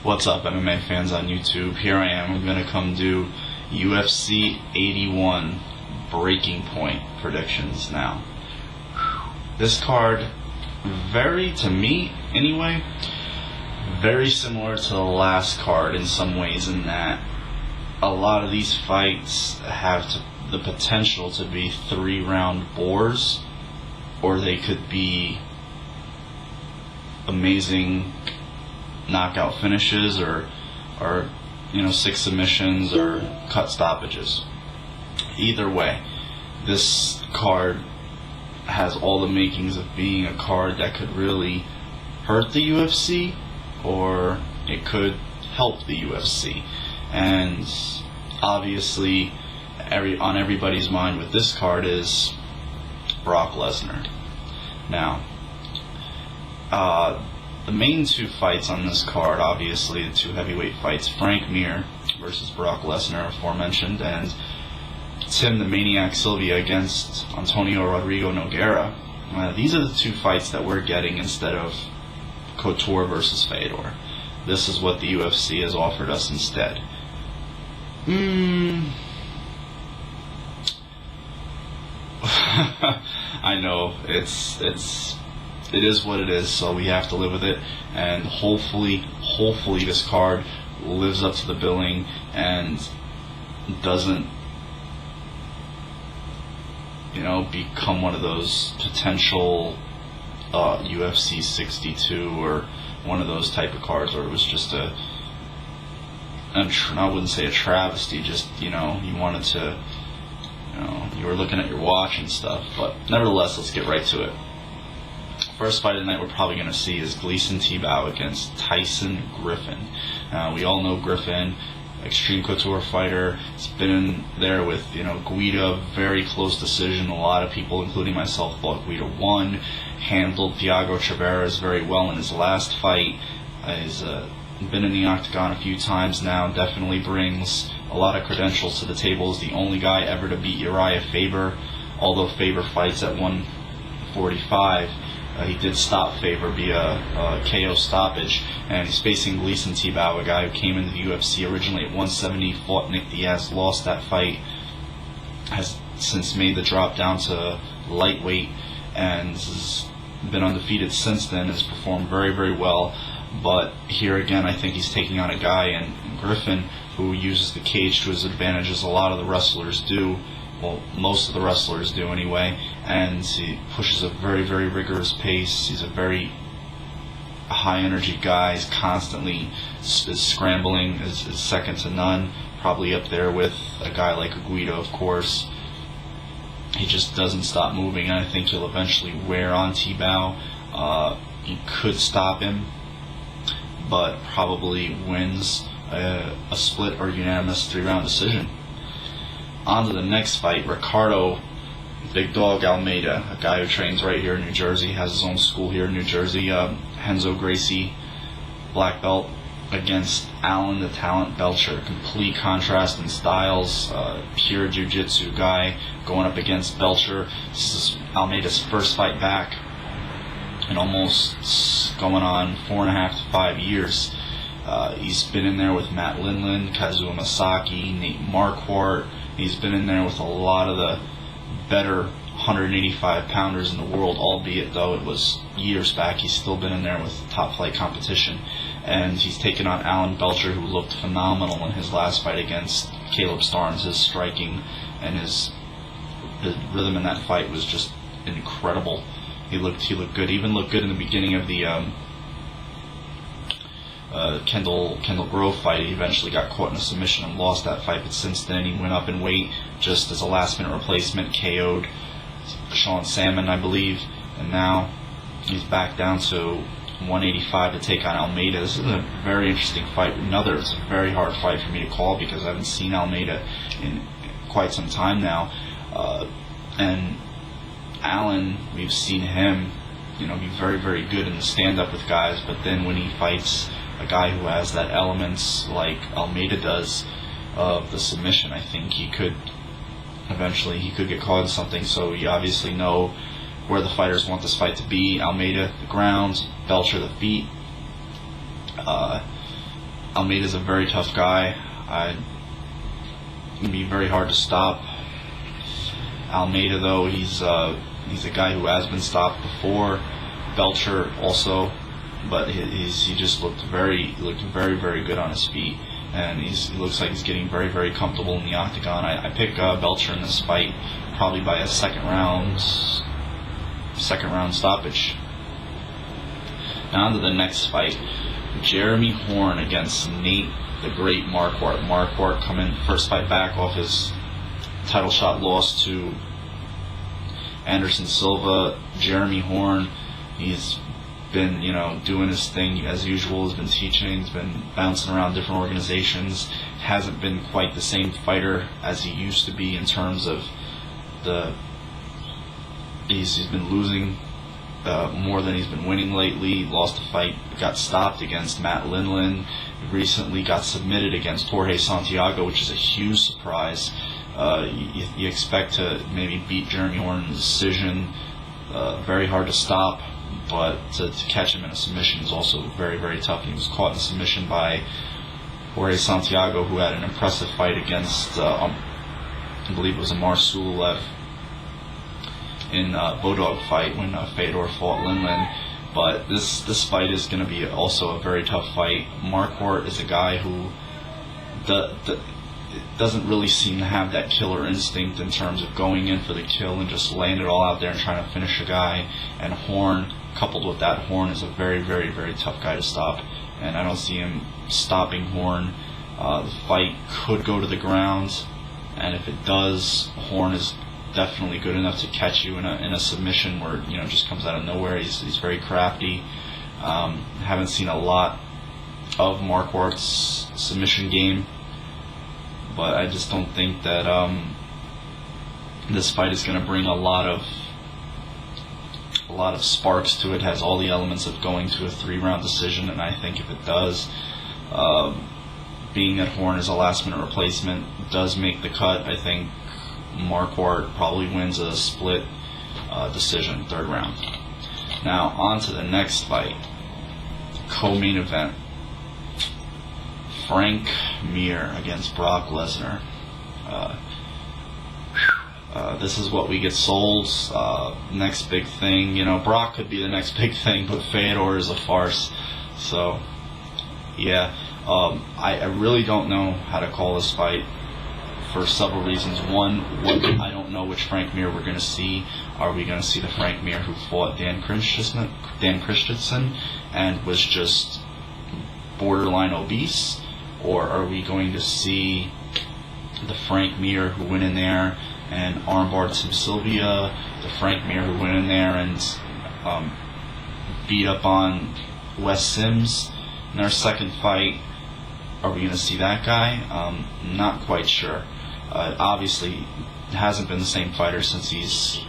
What's up, MMA fans on YouTube? Here I am. I'm going to come do UFC 81 breaking point predictions now. This card, to me anyway, very similar to the last card in some ways, in that a lot of these fights have the potential to be 3-round bores, or they could be amazing knockout finishes, or 6 submissions or cut stoppages. Either way, this card has all the makings of being a card that could really hurt the UFC, or it could help the UFC. And obviously, on everybody's mind with this card is Brock Lesnar. Now, the main 2 fights on this card, obviously the 2 heavyweight fights, Frank Mir versus Brock Lesnar, aforementioned, and Tim the Maniac Sylvia against Antonio Rodrigo Nogueira. These are the 2 fights that we're getting instead of Couture versus Fedor. This is what the UFC has offered us instead. I know, it is what it is, so we have to live with it, and hopefully this card lives up to the billing and doesn't become one of those potential UFC 62 or one of those type of cards where it was just I wouldn't say a travesty, just you wanted to, you were looking at your watch and stuff. But nevertheless, let's get right to it. First fight of the night we're probably going to see is Gleison Tibau against Tyson Griffin. We all know Griffin, extreme couture fighter. He's been in there with Guida, very close decision. A lot of people, including myself, thought Guida won. Handled Thiago Chavarez very well in his last fight. He's been in the octagon a few times now. Definitely brings a lot of credentials to the table. Is the only guy ever to beat Urijah Faber, although Faber fights at 145. He did stop Faber via KO stoppage, and he's facing Gleison Tibau, a guy who came into the UFC originally at 170, fought Nick Diaz, lost that fight, has since made the drop down to lightweight, and has been undefeated since then, has performed very, very well. But here again, I think he's taking on a guy in Griffin who uses the cage to his advantage, as a lot of the wrestlers do. Well, most of the wrestlers do anyway, and he pushes a very, very rigorous pace. He's a very high-energy guy. He's constantly scrambling, is second to none, probably up there with a guy like Guida, of course. He just doesn't stop moving, and I think he'll eventually wear on Tibau. He could stop him, but probably wins a split or unanimous 3-round decision. On to the next fight, Ricardo Big Dog Almeida, a guy who trains right here in New Jersey, has his own school here in New Jersey. Renzo Gracie, black belt, against Alan the Talent Belcher. Complete contrast in styles. Pure jiu-jitsu guy going up against Belcher. This is Almeida's first fight back in almost going on 4.5 to 5 years. He's been in there with Matt Lindland, Kazuo Masaki, Nate Marquardt. He's been in there with a lot of the better 185 pounders in the world, albeit though it was years back. He's still been in there with top flight competition, and he's taken on Alan Belcher, who looked phenomenal in his last fight against Caleb Starnes. His striking and his rhythm in that fight was just incredible. He looked good. Even looked good in the beginning of the Kendall Grove fight. He eventually got caught in a submission and lost that fight, but since then he went up in weight just as a last-minute replacement, KO'd Sean Salmon, I believe, and now he's back down to 185 to take on Almeida. This is a very interesting fight. It's a very hard fight for me to call because I haven't seen Almeida in quite some time now, and Alan, we've seen him be very, very good in the stand-up with guys, but then when he fights a guy who has that elements like Almeida does of the submission, I think he could get caught in something. So you obviously know where the fighters want this fight to be. Almeida, the ground, Belcher, the feet. Almeida's a very tough guy. It'd be very hard to stop. Almeida, though, he's a guy who has been stopped before. Belcher also, but he just looked very, very good on his feet, and he looks like he's getting very, very comfortable in the octagon. I pick Belcher in this fight, probably by a second round stoppage. Now on to the next fight, Jeremy Horn against Nate the Great Marquardt. Marquardt coming first fight back off his title shot loss to Anderson Silva. Jeremy Horn, he's been, doing his thing as usual. He's been teaching, he's been bouncing around different organizations. Hasn't been quite the same fighter as he used to be in terms of he's been losing more than he's been winning lately. Lost a fight, got stopped against Matt Lindland. Recently got submitted against Jorge Santiago, which is a huge surprise. You expect to maybe beat Jeremy Horn in a decision. Very hard to stop, but to catch him in a submission is also very, very tough. He was caught in submission by Jorge Santiago, who had an impressive fight against, I believe it was Amar Sululev in a Bodog fight when Fedor fought Lindland. But this fight is going to be also a very tough fight. Marquardt is a guy who doesn't really seem to have that killer instinct in terms of going in for the kill and just laying it all out there and trying to finish a guy. And Horn, coupled with that, Horn is a very, very, very tough guy to stop. And I don't see him stopping Horn. The fight could go to the ground, and if it does, Horn is definitely good enough to catch you in a submission where just comes out of nowhere. He's very crafty. Haven't seen a lot of Marquardt's submission game, but I just don't think that this fight is going to bring a lot of sparks to it. Has all the elements of going to a 3-round decision, and I think if it does, being that Horn is a last-minute replacement, does make the cut. I think Marquardt probably wins a split decision, 3rd round. Now on to the next fight, co-main event. Frank Mir against Brock Lesnar. This is what we get sold. Next big thing. Brock could be the next big thing, but Fedor is a farce. So, yeah. I really don't know how to call this fight for several reasons. One, I don't know which Frank Mir we're going to see. Are we going to see the Frank Mir who fought Dan Christensen and was just borderline obese? Or are we going to see the Frank Mir who went in there and armbarred some Sylvia, the Frank Mir who went in there and beat up on Wes Sims in their second fight? Are we going to see that guy? Not quite sure. Obviously, hasn't been the same fighter since he's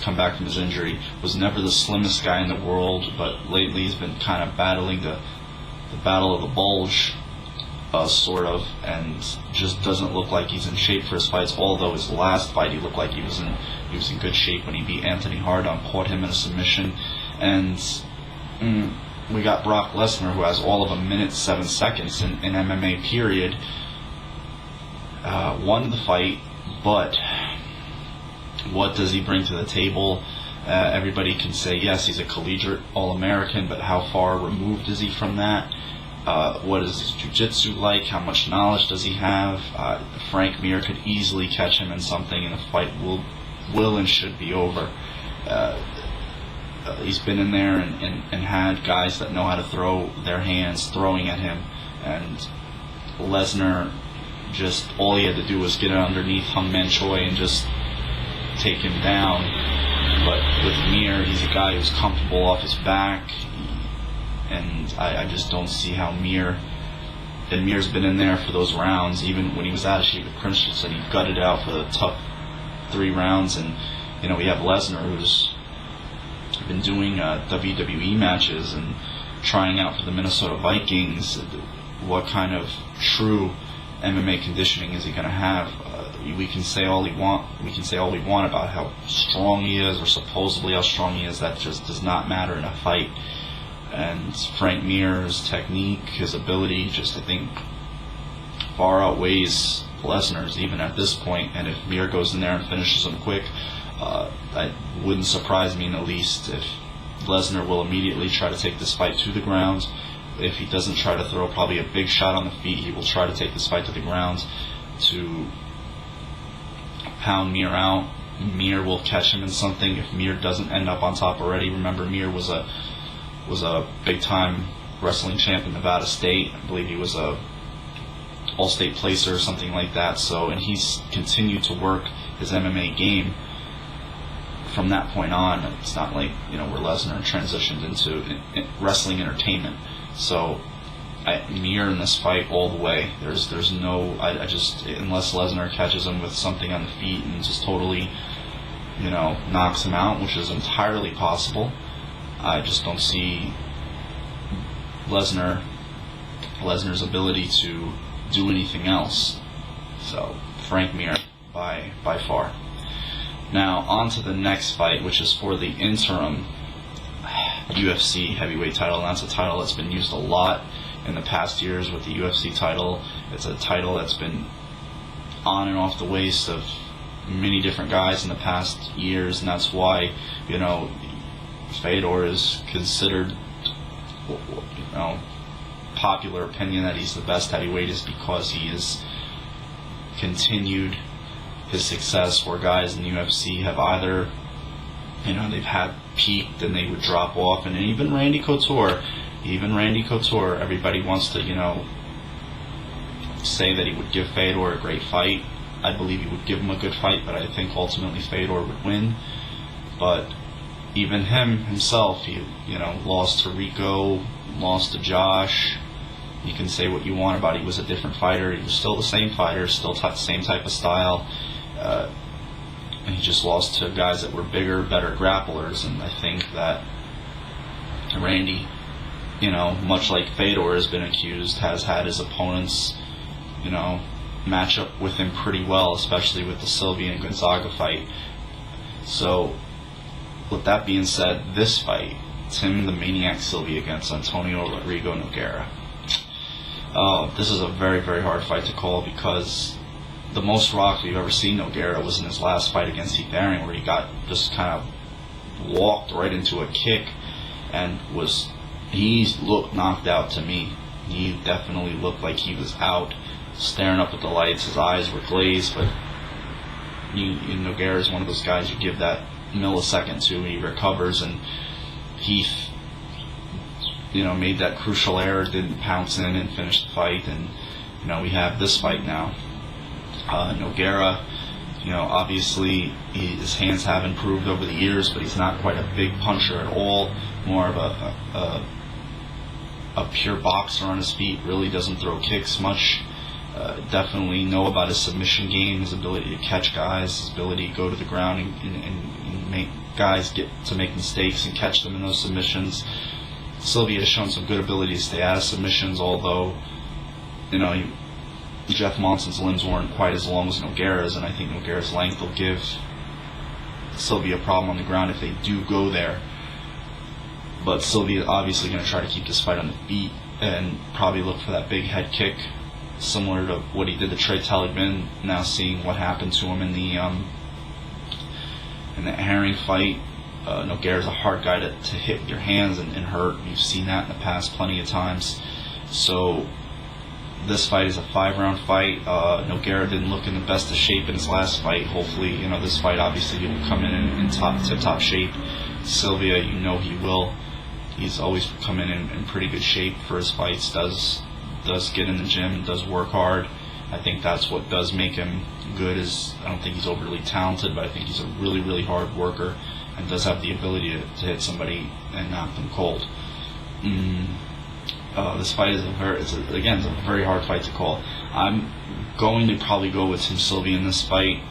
come back from his injury. Was never the slimmest guy in the world, but lately he's been kind of battling the battle of the bulge, sort of, and just doesn't look like he's in shape for his fights. Although his last fight, he looked like he was in good shape when he beat Anthony Hardon, caught him in a submission. And we got Brock Lesnar, who has all of 1 minute 7 seconds in MMA period. Won the fight, but what does he bring to the table? Everybody can say, yes, he's a collegiate All-American, but how far removed is he from that? What is his jiu-jitsu like? How much knowledge does he have? Frank Mir could easily catch him in something, and the fight will and should be over. He's been in there and had guys that know how to throw their hands throwing at him, and Lesnar, just all he had to do was get it underneath Hung Man Choi and just take him down. But with Mir, he's a guy who's comfortable off his back, and I just don't see how Mir. And Mir's been in there for those rounds, even when he was out of shape with Christensen. He gutted out for the tough 3 rounds, and we have Lesnar, who's been doing WWE matches and trying out for the Minnesota Vikings. What kind of true MMA conditioning is he going to have? We can say all we want about how strong he is, or supposedly how strong he is. That just does not matter in a fight. And Frank Mir's technique, his ability, just I think far outweighs Lesnar's even at this point. And if Mir goes in there and finishes him quick, it wouldn't surprise me in the least if Lesnar will immediately try to take this fight to the ground. If he doesn't try to throw probably a big shot on the feet, he will try to take this fight to the ground to pound Mir out. Mir will catch him in something if Mir doesn't end up on top already. Remember, Mir was a big-time wrestling champ in Nevada State. I believe he was a all-state placer or something like that. So, and he's continued to work his MMA game from that point on. It's not like, where Lesnar transitioned into wrestling entertainment. So, Mir in this fight all the way. There's no, I just, unless Lesnar catches him with something on the feet and just totally, knocks him out, which is entirely possible, I just don't see Lesnar's ability to do anything else. So, Frank Mir by far. Now, on to the next fight, which is for the interim UFC heavyweight title, and that's a title that's been used a lot in the past years with the UFC title. It's a title that's been on and off the waist of many different guys in the past years, and that's why, Fedor is considered, popular opinion that he's the best heavyweight is because he has continued his success where guys in the UFC have either, they've had peaked and they would drop off, and even Randy Couture, everybody wants to, say that he would give Fedor a great fight. I believe he would give him a good fight, but I think ultimately Fedor would win. But even himself, he, lost to Rico, lost to Josh. You can say what you want about he was a different fighter. He was still the same fighter, still same type of style. And he just lost to guys that were bigger, better grapplers. And I think that Randy, much like Fedor has been accused, has had his opponents, match up with him pretty well, especially with the Sylvia and Gonzaga fight. So, with that being said, this fight, Tim the Maniac Sylvia against Antonio Rodrigo Nogueira. This is a very, very hard fight to call because the most rocked we've ever seen Nogueira was in his last fight against Heath Herring, where he got just kind of walked right into a kick and he looked knocked out to me. He definitely looked like he was out, staring up at the lights. His eyes were glazed, but Nogueira is one of those guys you give that millisecond to, and he recovers, and Heath, made that crucial error, didn't pounce in and finish the fight, and, we have this fight now. Nogueira, obviously his hands have improved over the years, but he's not quite a big puncher at all, more of a pure boxer on his feet, really doesn't throw kicks much. Definitely know about his submission game, his ability to catch guys, his ability to go to the ground and make guys get to make mistakes and catch them in those submissions. Sylvia has shown some good ability to stay out of submissions, although, Jeff Monson's limbs weren't quite as long as Nogueira's, and I think Nogueira's length will give Sylvia a problem on the ground if they do go there. But Sylvia obviously going to try to keep this fight on the feet and probably look for that big head kick, similar to what he did to Trey Talibin. Now seeing what happened to him in the Herring fight. Nogueira's a hard guy to hit with your hands and hurt. You've seen that in the past plenty of times. So this fight is a 5-round fight. Nogueira didn't look in the best of shape in his last fight. Hopefully, this fight obviously he will come in tip-top shape. Sylvia, he will. He's always come in pretty good shape for his fights. Does get in the gym, does work hard. I think that's what does make him good. I don't think he's overly talented, but I think he's a really, really hard worker and does have the ability to hit somebody and knock them cold. This fight is a very hard fight to call. I'm going to probably go with Tim Sylvia in this fight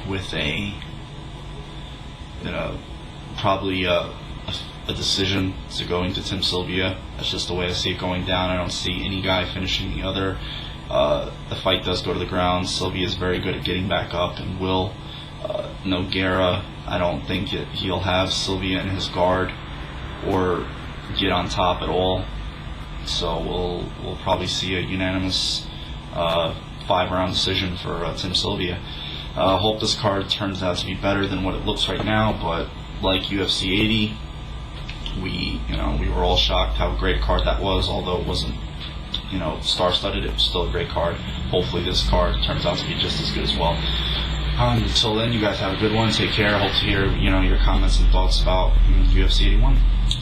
with probably a decision to going to Tim Sylvia. That's just the way I see it going down. I don't see any guy finishing the other. The fight does go to the ground. Sylvia is very good at getting back up and will. Nogueira, I don't think he'll have Sylvia in his guard or get on top at all. So we'll probably see a unanimous 5-round decision for Tim Sylvia. Hope this card turns out to be better than what it looks right now, but like UFC 80, we were all shocked how great a card that was, although it wasn't star-studded. It was still a great card. Hopefully this card turns out to be just as good as well. Until then, you guys have a good one. Take care. Hope to hear your comments and thoughts about UFC 81.